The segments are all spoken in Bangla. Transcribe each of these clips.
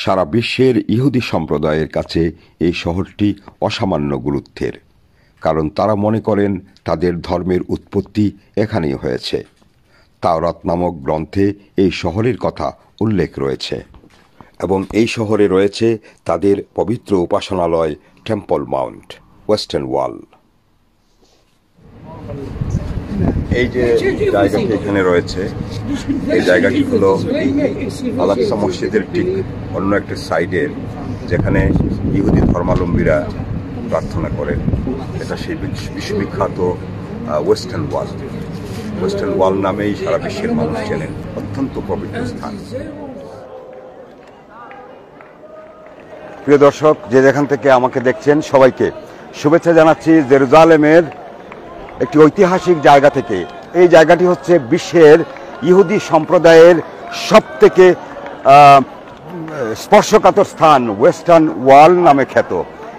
সারা বিশ্বের ইহুদি সম্প্রদায়ের কাছে এই শহরটি অসামান্য গুরুত্বের, কারণ তারা মনে করেন তাদের ধর্মের উৎপত্তি এখানেই হয়েছে। তাওরাত নামক গ্রন্থে এই শহরের কথা উল্লেখ রয়েছে এবং এই শহরে রয়েছে তাদের পবিত্র উপাসনালয় টেম্পল মাউন্ট, ওয়েস্টার্ন ওয়াল। এই যে জায়গাটি এখানে রয়েছে, এই জায়গাটি হলো আল-আকসা মসজিদের ঠিক অন্য একটা সাইডের, যেখানে ইহুদি ধর্মাবলম্বীরা প্রার্থনা করেন। এটা সেই বিশ্ববিখ্যাত ওয়েস্টার্ন ওয়াল। ওয়েস্টার্ন ওয়াল নামেই সারা বিশ্বের মানুষ চেনেন। অত্যন্ত পবিত্র স্থান। প্রিয় দর্শক, যে যেখান থেকে আমাকে দেখছেন সবাইকে শুভেচ্ছা জানাচ্ছি জেরুজালেমের একটি ঐতিহাসিক জায়গা থেকে। এই জায়গাটি হচ্ছে বিশ্বের ইহুদি সম্প্রদায়ের সবথেকে স্পর্শকাতর স্থান, ওয়েস্টার্ন ওয়াল নামে খ্যাত।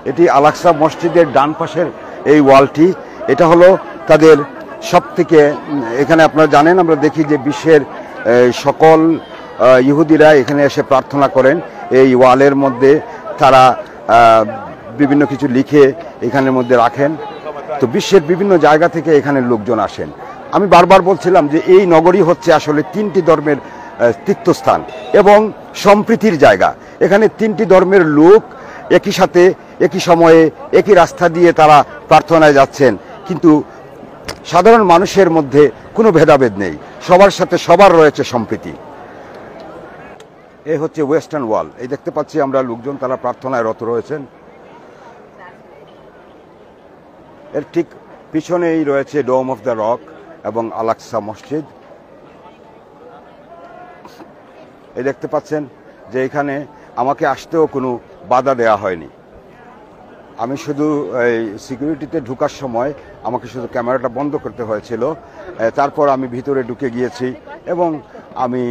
এটি আল-আকসা মসজিদের ডান পাশের এই ওয়ালটি। এটা হলো তাদের সবথেকে, এখানে আপনারা জানেন, আমরা দেখি যে বিশ্বের সকল ইহুদিরা এখানে এসে প্রার্থনা করেন। এই ওয়ালের মধ্যে তারা বিভিন্ন কিছু লিখে এখানের মধ্যে রাখেন। তো বিশ্বের বিভিন্ন জায়গা থেকে এখানে লোকজন আসেন। আমি বারবার বলছিলাম যে এই নগরী হচ্ছে আসলে তিনটি ধর্মের তীর্থস্থান এবং সম্প্রীতির জায়গা। এখানে তিনটি ধর্মের লোক একই সাথে একই সময়ে একই রাস্তা দিয়ে তারা প্রার্থনায় যাচ্ছেন, কিন্তু সাধারণ মানুষের মধ্যে কোনো ভেদাভেদ নেই, সবার সাথে সবার রয়েছে সম্প্রীতি। এই হচ্ছে ওয়েস্টার্ন ওয়াল। এই দেখতে পাচ্ছি আমরা লোকজন, তারা প্রার্থনায় রত রয়েছেন। এর ঠিক পিছনেই রয়েছে ডোম অফ দ্য রক এবং আল-আকসা মসজিদ। এই দেখতে পাচ্ছেন যে এখানে আমাকে আসতেও কোনো বাধা দেওয়া হয়নি। আমি শুধু এই সিকিউরিটিতে ঢোকার সময় আমাকে শুধু ক্যামেরাটা বন্ধ করতে হয়েছিল, তারপর আমি ভিতরে ঢুকে গিয়েছি এবং আমি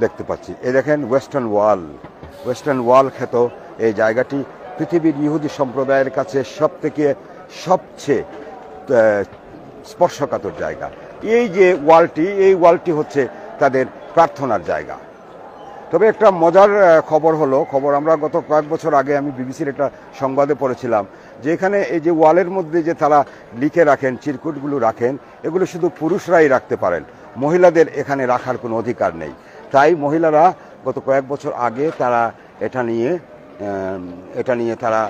দেখতে পাচ্ছি। এই দেখেন ওয়েস্টার্ন ওয়াল। ওয়েস্টার্ন ওয়াল খ্যাত এই জায়গাটি পৃথিবীর ইহুদি সম্প্রদায়ের কাছে সবচেয়ে স্পর্শকাতর জায়গা। এই যে ওয়ালটি, এই ওয়ালটি হচ্ছে তাদের প্রার্থনার জায়গা। তবে একটা মজার খবর আমরা গত কয়েক বছর আগে আমি বিবিসির একটা সংবাদে পড়েছিলাম যে এখানে এই যে ওয়ালের মধ্যে যে তারা লিখে রাখেন, চিরকুটগুলো রাখেন, এগুলো শুধু পুরুষরাই রাখতে পারেন, মহিলাদের এখানে রাখার কোনো অধিকার নেই। তাই মহিলারা গত কয়েক বছর আগে তারা এটা নিয়ে তারা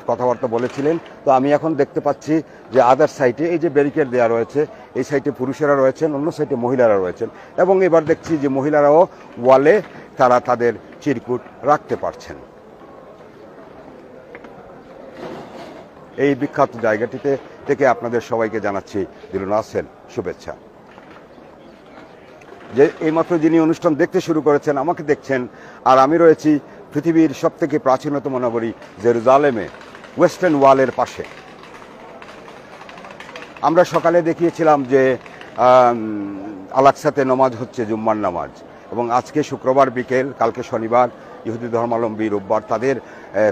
কথাবার্তা বলেছিলেন। তো আমি এখন দেখতে পাচ্ছি যে আদার সাইডে এই যে ব্যারিকেড দেওয়া রয়েছে, এই সাইডে পুরুষেরা রয়েছেন, অন্য সাইডে মহিলারা রয়েছেন, এবং এবার দেখছি যে মহিলারাও ওয়ালে তারা তাদের চিরকুট রাখতে পারছেন। এই বিখ্যাত জায়গাটিতে থেকে আপনাদের সবাইকে জানাচ্ছি দিলুন আসেন শুভেচ্ছা। যে এইমাত্র যিনি অনুষ্ঠান দেখতে শুরু করেছেন, আমাকে দেখছেন, আর আমি রয়েছি পৃথিবীর সবথেকে প্রাচীনতম নগরী জেরুজালেমে, ওয়েস্টার্ন ওয়ালের পাশে। আমরা সকালে দেখিয়েছিলাম যে আল-আকসাতে নামাজ হচ্ছে জুম্মার নামাজ, এবং আজকে শুক্রবার বিকেল, কালকে শনিবার, ইহুদি ধর্মাবলম্বী রোববার তাদের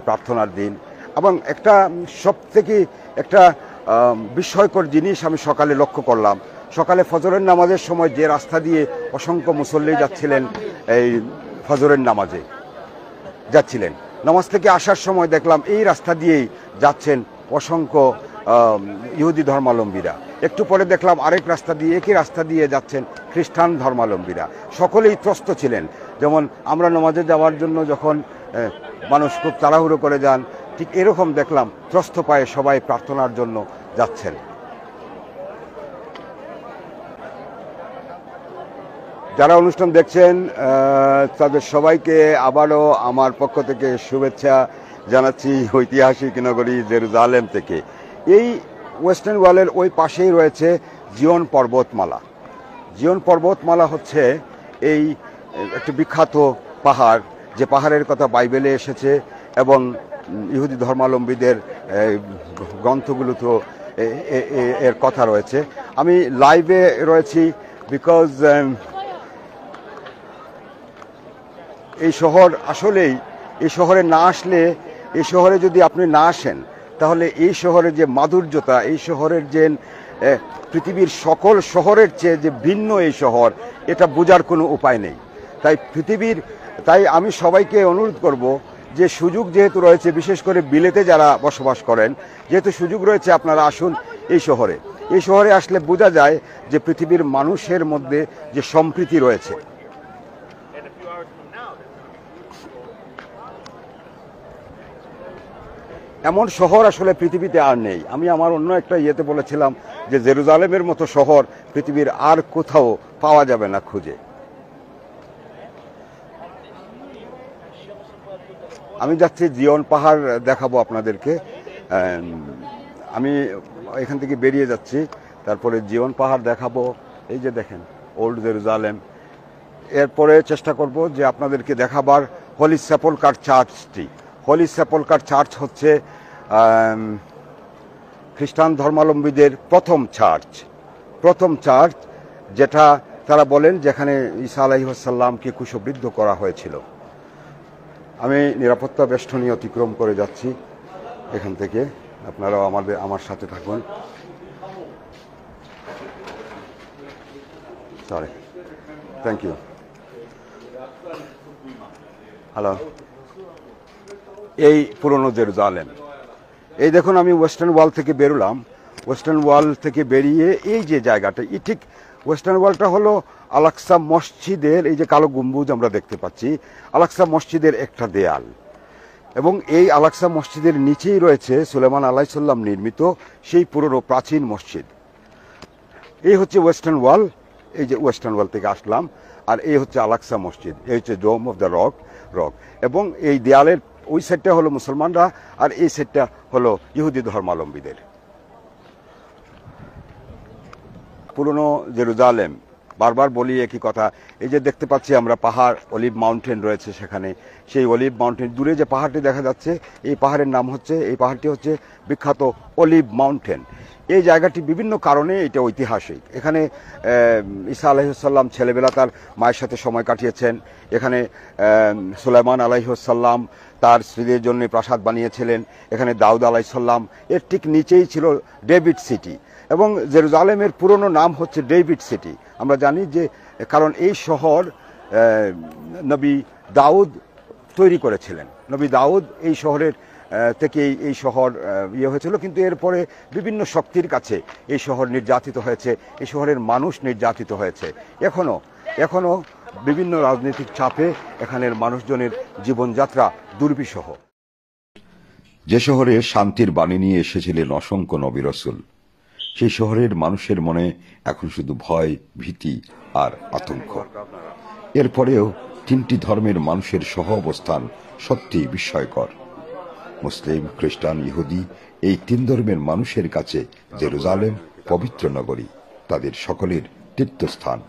প্রার্থনার দিন। এবং একটা সবথেকে একটা বিস্ময়কর জিনিস আমি সকালে লক্ষ্য করলাম। সকালে ফজরের নামাজের সময় যে রাস্তা দিয়ে অসংখ্য মুসল্লি যাচ্ছিলেন, এই ফজরের নামাজে যাচ্ছিলেন, নামাজ থেকে আসার সময় দেখলাম এই রাস্তা দিয়েই যাচ্ছেন অসংখ্য ইহুদি ধর্মাবলম্বীরা। একটু পরে দেখলাম আরেক রাস্তা দিয়ে, একই রাস্তা দিয়ে যাচ্ছেন খ্রিস্টান ধর্মাবলম্বীরা। সকলেই ত্রস্ত ছিলেন। যেমন আমরা নামাজে যাওয়ার জন্য যখন মানুষ খুব তাড়াহুড়ো করে যান, ঠিক এরকম দেখলাম ত্রস্ত পায়ে সবাই প্রার্থনার জন্য যাচ্ছেন। যারা অনুষ্ঠান দেখছেন তাদের সবাইকে আবারও আমার পক্ষ থেকে শুভেচ্ছা জানাচ্ছি ঐতিহাসিক নগরী জেরুজালেম থেকে। এই ওয়েস্টার্ন ওয়ালের ওই পাশেই রয়েছে জিয়ন পর্বতমালা। জিয়ন পর্বতমালা হচ্ছে এই একটি বিখ্যাত পাহাড়, যে পাহাড়ের কথা বাইবেলে এসেছে এবং ইহুদি ধর্মাবলম্বীদের গ্রন্থগুলোতেও এর কথা রয়েছে। আমি লাইভে রয়েছি বিকজ এই শহর আসলেই, এই শহরে না আসলে, এই শহরে যদি আপনি না আসেন, তাহলে এই শহরের যে মাধুর্যতা, এই শহরের যে পৃথিবীর সকল শহরের চেয়ে যে ভিন্ন এই শহর, এটা বোঝার কোনো উপায় নেই। তাই আমি সবাইকে অনুরোধ করব যে সুযোগ যেহেতু রয়েছে, বিশেষ করে বিলেতে যারা বসবাস করেন, যেহেতু সুযোগ রয়েছে, আপনারা আসুন এই শহরে আসলে বোঝা যায় যে পৃথিবীর মানুষের মধ্যে যে সম্প্রীতি রয়েছে। এমন শহর আসলে পৃথিবীতে আর নেই। আমি আমার অন্য একটা ইয়েতে বলেছিলাম যে জেরুজালেমের মতো শহর পৃথিবীর আর কোথাও পাওয়া যাবে না খুঁজে। আমি যাচ্ছি জিয়ন পাহাড় দেখাবো আপনাদেরকে। আমি এখান থেকে বেরিয়ে যাচ্ছি, তারপরে জিয়ন পাহাড় দেখাবো। এই যে দেখেন ওল্ড জেরুজালেম। এরপরে চেষ্টা করব যে আপনাদেরকে দেখাবার হলি সেপলকার চার্চটি। হলি সেপলকার চার্চ হচ্ছে খ্রিস্টান ধর্মাবলম্বীদের প্রথম চার্চ, যেটা তারা বলেন যেখানে ঈসা আলাইহিস সালামকে ক্রুশবিদ্ধ করা হয়েছিল। আমি নিরাপত্তা বেষ্টনী অতিক্রম করে যাচ্ছি এখান থেকে। আপনারাও আমার সাথে থাকুন। Sorry, thank you. হ্যালো, এই পুরনো জেরুজালেম। এই দেখুন, আমি ওয়েস্টার্ন ওয়াল থেকে বেরোলাম। ওয়েস্টার্ন ওয়াল থেকে বেরিয়ে এই যে জায়গাটা, ঠিক ওয়েস্টার্ন ওয়ালটা হলো আল-আকসা মসজিদের, এই যে কালো গম্বুজ আমরা দেখতে পাচ্ছি, আল-আকসা মসজিদের একটা দেয়াল। এবং এই আল-আকসা মসজিদের নিচেই রয়েছে সুলেমান আলাইহিস সালাম নির্মিত সেই পুরনো প্রাচীন মসজিদ। এই হচ্ছে ওয়েস্টার্ন ওয়াল। এই যে ওয়েস্টার্ন ওয়াল থেকে আসলাম, আর এই হচ্ছে আল-আকসা মসজিদ। এই হচ্ছে ডোম অফ দ্য রক। এবং এই দেয়ালের ওই সাইডটা হলো মুসলমানরা, আর এই সাইডটা হলো ইহুদি ধর্মাবলম্বীদের। পুরনো জেরুজালেম, বারবার বলি একই কথা। এই যে দেখতে পাচ্ছি আমরা পাহাড়, অলিভ মাউন্টেন রয়েছে সেখানে। সেই অলিভ মাউন্টেন, দূরে যে পাহাড়টি দেখা যাচ্ছে, এই পাহাড়টি হচ্ছে বিখ্যাত অলিভ মাউন্টেন। এই জায়গাটি বিভিন্ন কারণে এটা ঐতিহাসিক। এখানে ঈসা আলাইহিস সালাম ছেলেবেলা তার মায়ের সাথে সময় কাটিয়েছেন। এখানে সুলাইমান আলাইহিস সালাম তার স্ত্রীদের জন্য প্রাসাদ বানিয়েছিলেন। এখানে দাউদ আলাইহিস সালাম, এর ঠিক নিচেই ছিল ডেভিড সিটি। এবং জেরুজালেমের পুরনো নাম হচ্ছে ডেভিড সিটি। আমরা জানি যে কারণ এই শহর নবী দাউদ তৈরি করেছিলেন। নবী দাউদ এই শহরের থেকে এই শহর হয়েছিল, কিন্তু এরপরে বিভিন্ন শক্তির কাছে এই শহর নির্যাতিত হয়েছে, এই শহরের মানুষ নির্যাতিত হয়েছে। এখনো বিভিন্ন রাজনৈতিক চাপে এখানের মানুষজনের জীবনযাত্রা দুর্বিষহ। যে শহরে শান্তির বাণী নিয়ে এসেছিলেন অসংখ্য নবী রাসূল, সেই শহরের মানুষের মনে এখন শুধু ভয়, ভীতি আর আতঙ্ক। এরপরেও তিনটি ধর্মের মানুষের সহ অবস্থান সত্যিই বিস্ময়কর। মুসলিম, খ্রিস্টান, ইহুদি, এই তিন ধর্মের মানুষের কাছে জেরুজালেম পবিত্র নগরী, তাদের সকলের তীর্থস্থান।